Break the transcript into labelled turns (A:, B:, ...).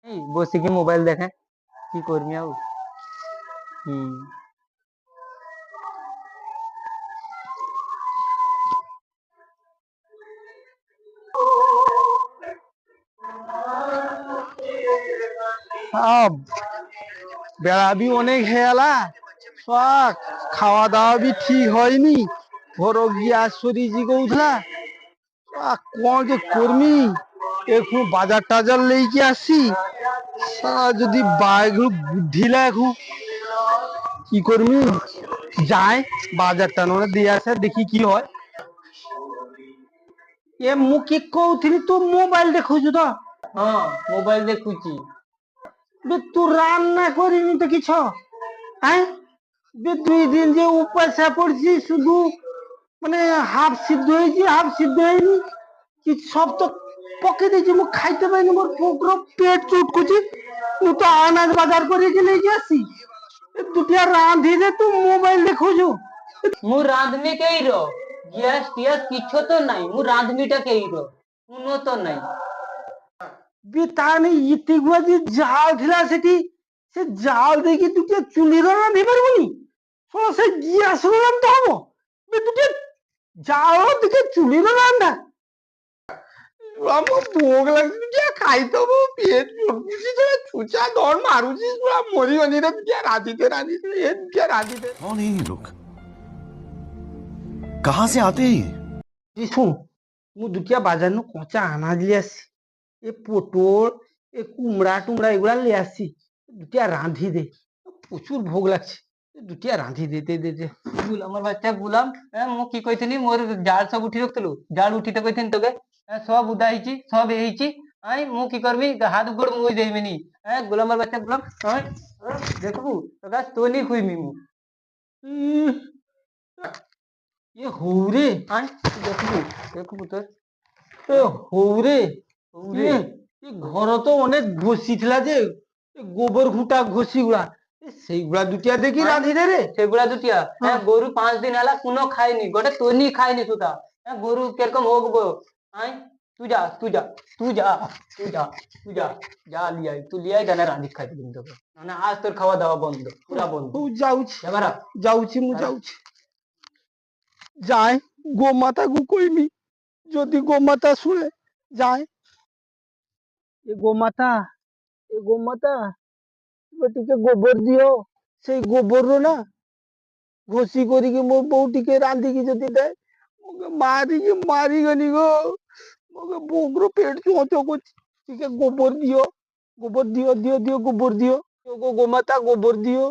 A: এই বসে কি মোবাইল দেখে কি করবি আউ হুম
B: আব বেড়াবি অনেক হেয়ালা সব খাওয়া দাওয়া বি ঠিক হয়নি ঘর গিয়া শরীর গৌধলা কোন যে কর্মী এখন বাজার টাজার লেগে আসি সারা যদি বাইগুলো বুদ্ধিলা এখন কি করবি যায় বাজারটা নয় দিয়ে আসে দেখি কি হয় এ মু কি কৌথিলি তু মোবাইল দেখুছু তো
A: হ্যাঁ মোবাইল দেখুছি
B: বে তু রান্না করিনি তো কিছু হ্যাঁ বে 2 দিন যে উপাসা পড়ছি শুধু মানে হাফ সিদ্ধ হয়েছি হাফ সিদ্ধ হয়নি কি সব তো পকে দিয়েছি মু খাইতে পাইনি মোর পুরো পেট চুট করছি মু তো আনাজ বাজার করে গেলে আসি দুটিয়া রাঁধি দে তু মোবাইল দেখুছু
A: মু রাঁধমি কেই রো গ্যাস টিয়াস কিছু তো নাই মু রাঁধমিটা কেই রো কোনো তো নাই
B: বে তাহলে ইতিগুলা যে জাল ଥିଲା সেটি সে জাল দেখি দুটিয়া চুলির রাঁধি পারবনি শোনো সে গ্যাস রাঁধতে হবো বে দুটিয়া জাল দিকে চুলির রান্না আমার ভোগ লাগছে তুই খাইতে পেট চুটকুছি তোরা ছুচা ধর মারুছিস তোরা মরি মরি রে তুই রাঁধিতে রাঁধিতে এ তুই রাঁধিতে
C: कौन है ये लोग कहाँ से आते हैं ये
B: শুন মু দুটিয়া বাজার নু কচা আনাজ লিয়ে আসি এ পটল এ কুমড়া টুমড়া এগুলা লিয়ে আসি দুটিয়া রাঁধি দে প্রচুর ভোগ লাগছে দুটিয়া রাঁধি দে দে দে দে
A: আমার বাচ্চা গুলাম মু কি কইছিনি মোর জাল সব উঠি রাখতলু জাল উঠিতে কইছিনি তোকে সব উদাইছি সব এইছি আই মু কি করবি হাত গোড় মুই দেইমিনি গোলামের বাচ্চা গুলাম দেখবু তোকে তোলি খুইমি মু
B: উম, এ হৌরে
A: আই দেখবু দেখবু তোর
B: এ হৌরে
A: হৌরে।
B: এ ঘর তো অনেক ঘষি ଥିଲା যে এ গোবর ঘুঁটা ঘষি গুলা সেইগুলা দুটিয়া দেখি রাঁধি দে রে
A: সেগুলা দুটিয়া গরু 5 দিন হেলা কোনো খাইনি গোটে তোনি খাইনি সুতা গরু কিরকম হোক আই তুই যা তুই যা তুই যা তুই যা তুই যা যা লিয়াই তুই লিয়াই জানে রাঁধি খাইতে দিন তোকে মানে আজ তোর খাওয়া দাওয়া বন্ধ পুরা বন্ধ
B: ମୁଁ ଯାଉଛି
A: এবার
B: ଯାଉଛି ମୁଁ ଯାଉଛି ଯାଏ ଗୋମାତାକୁ କହିମି ଯଦି ଗୋମାତା ଶୁଣେ ଯାଏ ଏ ଗୋମାତା ଏବେ ଟିକେ ଗୋବର ଦିଅ ସେଇ ଗୋବରରୁ ନା ଘଷି କରିକି ମୋ ବୋଉ ଟିକେ ରାନ୍ଧିକି ଯଦି ଦେଏ ମୁଁ ମାରିକି ମାରିଗନି ଗୋ ମୋ ବୋଉର ପେଟ ଚୋଁ ଚୋଁ କରୁଛି ଟିକେ ଗୋବର ଦିଅ ଗୋବର ଦିଅ ଗୋମାତା ଗୋବର ଦିଅ